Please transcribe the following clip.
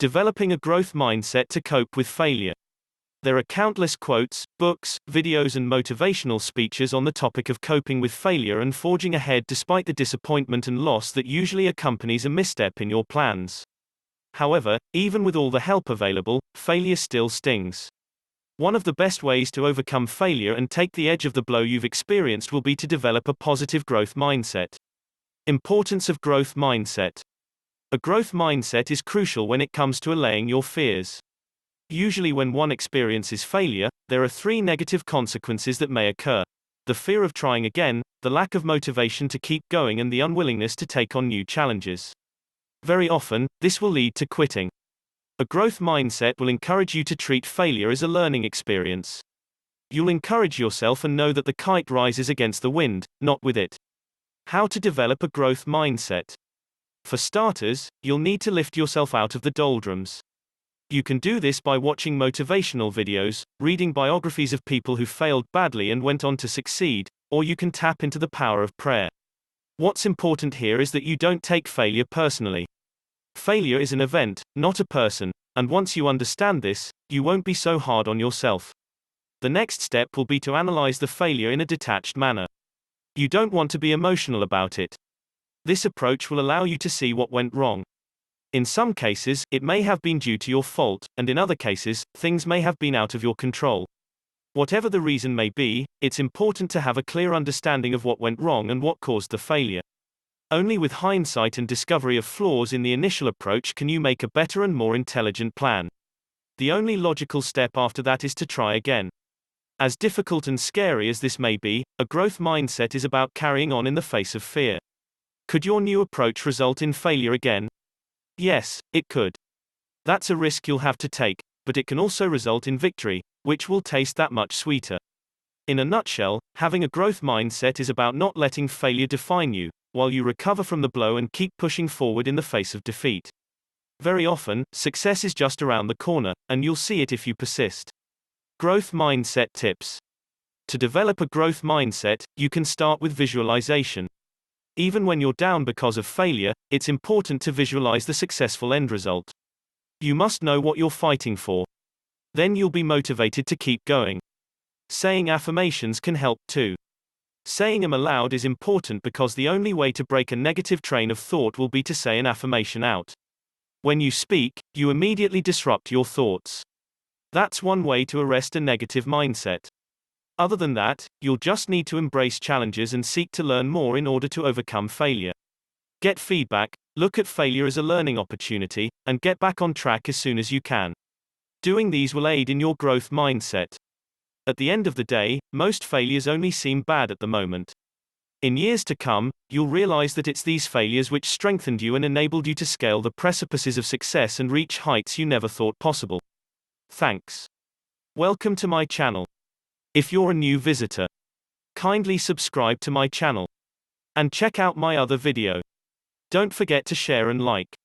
Developing a growth mindset to cope with failure. There are countless quotes, books, videos, and motivational speeches on the topic of coping with failure and forging ahead despite the disappointment and loss that usually accompanies a misstep in your plans. However, even with all the help available, failure still stings. One of the best ways to overcome failure and take the edge of the blow you've experienced will be to develop a positive growth mindset. Importance of growth mindset. A growth mindset is crucial when it comes to allaying your fears. Usually when one experiences failure, there are three negative consequences that may occur: the fear of trying again, the lack of motivation to keep going, and the unwillingness to take on new challenges. Very often, this will lead to quitting. A growth mindset will encourage you to treat failure as a learning experience. You'll encourage yourself and know that the kite rises against the wind, not with it. How to develop a growth mindset? For starters, you'll need to lift yourself out of the doldrums. You can do this by watching motivational videos, reading biographies of people who failed badly and went on to succeed, or you can tap into the power of prayer. What's important here is that you don't take failure personally. Failure is an event, not a person, and once you understand this, you won't be so hard on yourself. The next step will be to analyze the failure in a detached manner. You don't want to be emotional about it. This approach will allow you to see what went wrong. In some cases, it may have been due to your fault, and in other cases, things may have been out of your control. Whatever the reason may be, it's important to have a clear understanding of what went wrong and what caused the failure. Only with hindsight and discovery of flaws in the initial approach can you make a better and more intelligent plan. The only logical step after that is to try again. As difficult and scary as this may be, a growth mindset is about carrying on in the face of fear. Could your new approach result in failure again? Yes, it could. That's a risk you'll have to take, but it can also result in victory, which will taste that much sweeter. In a nutshell, having a growth mindset is about not letting failure define you, while you recover from the blow and keep pushing forward in the face of defeat. Very often, success is just around the corner, and you'll see it if you persist. Growth mindset tips. To develop a growth mindset, you can start with visualization. Even when you're down because of failure, it's important to visualize the successful end result. You must know what you're fighting for. Then you'll be motivated to keep going. Saying affirmations can help too. Saying them aloud is important because the only way to break a negative train of thought will be to say an affirmation out. When you speak, you immediately disrupt your thoughts. That's one way to arrest a negative mindset. Other than that, you'll just need to embrace challenges and seek to learn more in order to overcome failure. Get feedback, look at failure as a learning opportunity, and get back on track as soon as you can. Doing these will aid in your growth mindset. At the end of the day, most failures only seem bad at the moment. In years to come, you'll realize that it's these failures which strengthened you and enabled you to scale the precipices of success and reach heights you never thought possible. Thanks. Welcome to my channel. If you're a new visitor, kindly subscribe to my channel and check out my other video. Don't forget to share and like.